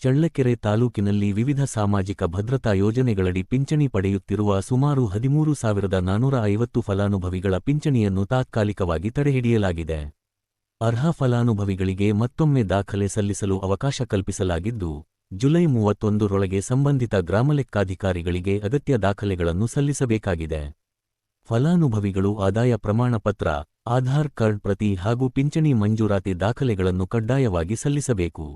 ಚಳ್ಳಕೆರೆ ತಾಲೂಕಿನಲ್ಲಿ ವಿವಿಧ ಸಾಮಾಜಿಕ ಭದ್ರತಾ ಯೋಜನೆಗಳಡಿ ಪಿಂಚಣಿ ಪಡೆಯುತ್ತಿರುವ ಸುಮಾರು 13,450 ಫಲಾನುಭವಿಗಳ ಪಿಂಚಣಿಯನ್ನು ತಾತ್ಕಾಲಿಕವಾಗಿ ತಡೆಹಿಡಿಯಲಾಗಿದೆ. ಅರ್ಹ ಫಲಾನುಭವಿಗಳಿಗೆ ಮತ್ತೊಮ್ಮೆ ದಾಖಲೆ ಸಲ್ಲಿಸಲು ಅವಕಾಶ ಕಲ್ಪಿಸಲಾಗಿದ್ದು, ಜುಲೈ 31 ರೊಳಗೆ ಸಂಬಂಧಿತ ಗ್ರಾಮಲೆಕ್ಕಾಧಿಕಾರಿಗಳಿಗೆ ಅಗತ್ಯ ದಾಖಲೆಗಳನ್ನು ಸಲ್ಲಿಸಬೇಕಾಗಿದೆ. ಫಲಾನುಭವಿಗಳು ಆದಾಯ ಪ್ರಮಾಣ ಪತ್ರ, ಆಧಾರ್ ಕಾರ್ಡ್ ಪ್ರತಿ ಹಾಗೂ ಪಿಂಚಣಿ ಮಂಜೂರಾತಿ ದಾಖಲೆಗಳನ್ನು ಕಡ್ಡಾಯವಾಗಿ ಸಲ್ಲಿಸಬೇಕು.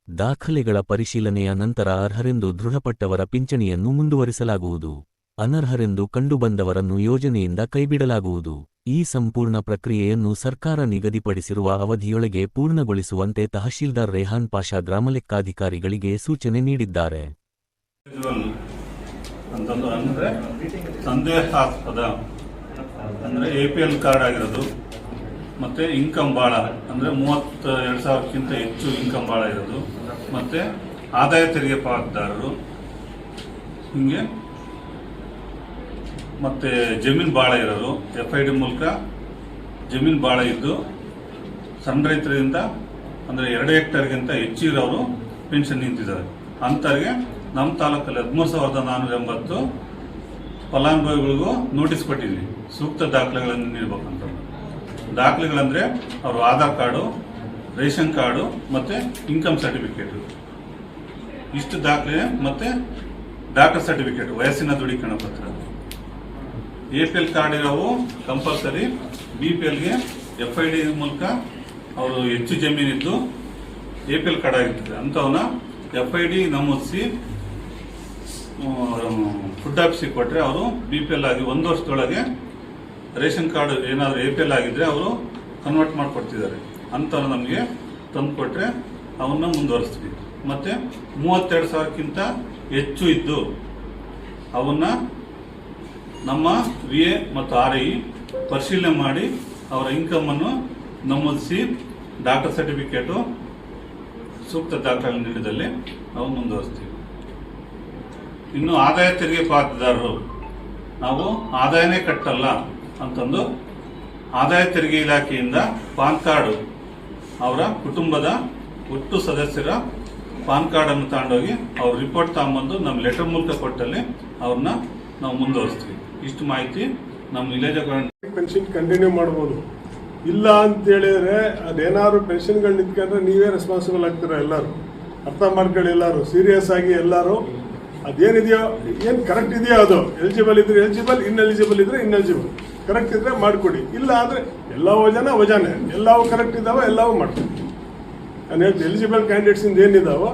ದಾಖಲೆಗಳ ಪರಿಶೀಲನೆಯ ನಂತರ ಅರ್ಹರೆಂದು ದೃಢಪಟ್ಟವರ ಪಿಂಚಣಿಯನ್ನು ಮುಂದುವರಿಸಲಾಗುವುದು. ಅನರ್ಹರೆಂದು ಕಂಡುಬಂದವರನ್ನು ಯೋಜನೆಯಿಂದ ಕೈಬಿಡಲಾಗುವುದು. ಈ ಸಂಪೂರ್ಣ ಪ್ರಕ್ರಿಯೆಯನ್ನು ಸರ್ಕಾರ ನಿಗದಿಪಡಿಸಿರುವ ಅವಧಿಯೊಳಗೆ ಪೂರ್ಣಗೊಳಿಸುವಂತೆ ತಹಶೀಲ್ದಾರ್ ರೆಹಾನ್ ಪಾಷಾ ಗ್ರಾಮಲೆಕ್ಕಾಧಿಕಾರಿಗಳಿಗೆ ಸೂಚನೆ ನೀಡಿದ್ದಾರೆ. ಸಂದೇಹಾಸ್ಪದ ಅಂದರೆ APL ಕಾರ್ಡ್ ಆಗಿರೋದು, ಮತ್ತೆ ಇನ್ಕಮ್ ಭಾಳ ಅಂದರೆ 32,000ಕ್ಕಿಂತ ಹೆಚ್ಚು ಇನ್ಕಮ್ ಭಾಳ ಇರೋದು, ಮತ್ತೆ ಆದಾಯ ತೆರಿಗೆ ಪಾವತಿದಾರರು, ಹಿಂಗೆ ಮತ್ತೆ ಜಮೀನು ಭಾಳ ಇರೋದು, FID ಮೂಲಕ ಜಮೀನು ಭಾಳ ಇದ್ದು ಸಣ್ಣ ರೈತರಿಂದ ಅಂದರೆ 2 ಹೆಕ್ಟೇರ್ಗಿಂತ ಹೆಚ್ಚು ಇರೋರು ಪೆನ್ಷನ್ ನಿಂತಿದ್ದಾರೆ. ಅಂಥವ್ರಿಗೆ ನಮ್ಮ ತಾಲೂಕಲ್ಲಿ 13,480 ಫಲಾನುಭವಿಗಳಿಗೂ ನೋಟಿಸ್ ಕೊಟ್ಟಿದ್ವಿ. ಸೂಕ್ತ ದಾಖಲೆಗಳನ್ನು ನೀಡಬೇಕಂತ. ದಾಖಲೆಗಳಂದ್ರೆ ಅವರು ಆಧಾರ್ ಕಾರ್ಡು, ರೇಷನ್ ಕಾರ್ಡು ಮತ್ತೆ ಇನ್ಕಮ್ ಸರ್ಟಿಫಿಕೇಟ್, ಇಷ್ಟು ದಾಖಲೆ ಮತ್ತೆ ಡಾಕ್ಟರ್ ಸರ್ಟಿಫಿಕೇಟ್, ವಯಸ್ಸಿನ ದೃಢೀಕರಣ ಪತ್ರ. APL ಕಾರ್ಡ್ ಇರೋವು ಕಂಪಲ್ಸರಿ. BPLಗೆ FID ಮೂಲಕ ಅವರು ಹೆಚ್ಚು ಜಮೀನಿದ್ದು APL ಕಾರ್ಡ್ ಆಗಿರ್ತದೆ. ಅಂಥವನ್ನ FID ನಮೂದಿಸಿ ಫುಡ್ ಆಫೀಸಿಗೆ ಕೊಟ್ಟರೆ ಅವರು BPL ಆಗಿ 1 ವರ್ಷದೊಳಗೆ ರೇಷನ್ ಕಾರ್ಡ್ ಏನಾದರೂ APL ಆಗಿದ್ರೆ ಅವರು ಕನ್ವರ್ಟ್ ಮಾಡಿಕೊಡ್ತಿದ್ದಾರೆ. ಅಂಥವ್ರು ನಮಗೆ ತಂದು ಕೊಟ್ಟರೆ ಅವನ್ನ ಮುಂದುವರಿಸ್ತೀವಿ. ಮತ್ತೆ 32,000ಕ್ಕಿಂತ ಹೆಚ್ಚು ಇದ್ದು ಅವನ್ನ ನಮ್ಮ VA ಮತ್ತು RI ಪರಿಶೀಲನೆ ಮಾಡಿ ಅವರ ಇನ್ಕಮನ್ನು ನಮೂದಿಸಿ ಡಾಕ್ಟರ್ ಸರ್ಟಿಫಿಕೇಟು ಸೂಕ್ತ ದಾಖಲೆ ನೀಡಿದಲ್ಲಿ ನಾವು ಮುಂದುವರಿಸ್ತೀವಿ. ಇನ್ನು ಆದಾಯ ತೆರಿಗೆ ಪಾವತಿದಾರರು, ನಾವು ಆದಾಯನೇ ಕಟ್ಟಲ್ಲ ಅಂತಂದು ಆದಾಯ ತೆರಿಗೆ ಇಲಾಖೆಯಿಂದ ಪಾನ್ ಕಾರ್ಡ್ ಅವರ ಕುಟುಂಬದ ಒಟ್ಟು ಸದಸ್ಯರ ಪಾನ್ ಕಾರ್ಡ್ ಅನ್ನು ತಗೊಂಡೋಗಿ ಅವ್ರ ರಿಪೋರ್ಟ್ ತಗೊಂಬಂದು ನಮ್ಮ ಲೆಟರ್ ಮೂಲಕ ಕೊಟ್ಟಲ್ಲಿ ಅವ್ರನ್ನ ನಾವು ಮುಂದುವರಿಸ್ತೀವಿ. ಇಷ್ಟು ಮಾಹಿತಿ ನಮ್ಮ ವಿಲೇಜ್ ಪೆನ್ಷನ್ ಕಂಟಿನ್ಯೂ ಮಾಡ್ಬೋದು. ಇಲ್ಲ ಅಂತ ಹೇಳಿದ್ರೆ ಅದೇನಾದ್ರು ಪೆನ್ಷನ್ಗಳು ನಿಂತ್ಕೊಂಡ್ರೆ ನೀವೇ ರೆಸ್ಪಾನ್ಸಿಬಲ್ ಆಗ್ತೀರಾ. ಎಲ್ಲರೂ ಅರ್ಥ ಮಾಡ್ಕೊಳ್ಳಿ. ಎಲ್ಲರೂ ಸೀರಿಯಸ್ ಆಗಿ ಎಲ್ಲರೂ ಅದೇನಿದೆಯೋ ಏನು ಕರೆಕ್ಟ್ ಇದೆಯೋ ಅದು ಎಲಿಜಿಬಲ್ ಇದ್ರೆ ಎಲಿಜಿಬಲ್, ಇನ್ಎಲಿಜಿಬಲ್ ಇದ್ರೆ ಇನ್ಎಲಿಜಿಬಲ್, ಕರೆಕ್ಟ್ ಇದ್ರೆ ಮಾಡಿಕೊಡಿ. ಇಲ್ಲ ಅಂದ್ರೆ ಎಲ್ಲವೂ ವಜಾನೆ, ಎಲ್ಲವೂ ಕರೆಕ್ಟ್ ಇದಾವೆ, ಎಲ್ಲವೂ ಮಾಡ್ತೀವಿ. ನಾನು ಹೇಳ್ತೀನಿ, ಎಲಿಜಿಬಲ್ ಕ್ಯಾಂಡಿಡೇಟ್ಸ್ ಇಂದ ಏನಿದಾವೋ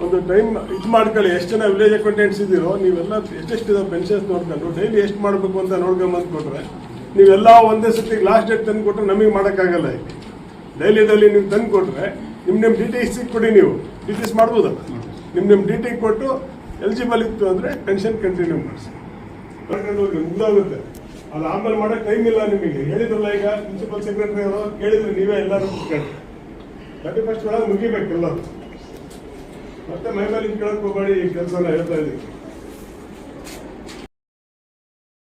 ಒಂದು ಟೈಮ್ ಇದು ಮಾಡ್ಕೊಳ್ಳಿ. ಎಷ್ಟು ಜನ ವಿಲೇಜ್ ಅಕೌಂಟೆಂಟ್ಸ್ ಇದ್ದೀರೋ ನೀವೆಲ್ಲ ಎಷ್ಟೆಷ್ಟಿದಾವೆ ಪೆನ್ಷನ್ಸ್ ನೋಡ್ಕೊಂಡು ಡೈಲಿ ಎಷ್ಟು ಮಾಡಬೇಕು ಅಂತ ನೋಡ್ಕೊಂಬಂದು ಕೊಟ್ರೆ ನೀವೆಲ್ಲ ಒಂದೇ ಸತಿ ಲಾಸ್ಟ್ ಡೇಟ್ ತಂದು ಕೊಟ್ಟರೆ ನಮಗೆ ಮಾಡೋಕ್ಕಾಗಲ್ಲ. ಡೈಲಿ ನೀವು ತಂದು ಕೊಟ್ಟರೆ ನಿಮ್ಮ DTS ಕೊಡಿ. ನೀವು DTS ಮಾಡ್ಬೋದಲ್ಲ. ನಿಮ್ಮ DT ಕೊಟ್ಟು ಎಲಿಜಿಬಲ್ ಇತ್ತು ಅಂದರೆ ಪೆನ್ಷನ್ ಕಂಟಿನ್ಯೂ ಮಾಡಿಸಿ. ಮುಂದಾಗುತ್ತೆ. ಅದು ಆಮೇಲೆ ಮಾಡೋಕ್ಕೆ ಟೈಮ್ ಇಲ್ಲ ನಿಮಗೆ. ಹೇಳಿದ್ರಲ್ಲ, ಈಗ ಪ್ರಿನ್ಸಿಪಲ್ ಸೆಕ್ರೆಟರಿ ಅವರು ಕೇಳಿದ್ರೆ ನೀವೇ ಎಲ್ಲರೂ ಕುತ್ಕೊಂಡು 31st ಒಳಗೆ ಮುಗಿಬೇಕು ಎಲ್ಲರೂ. ಮತ್ತೆ ಮೈ ಮೇಲೆ ಕೇಳಕ್ಕೆ ಹೋಗಬೇಡಿ. ಈ ಕೆಲಸನ ಹೇಳ್ತಾ ಇದ್ದೀವಿ.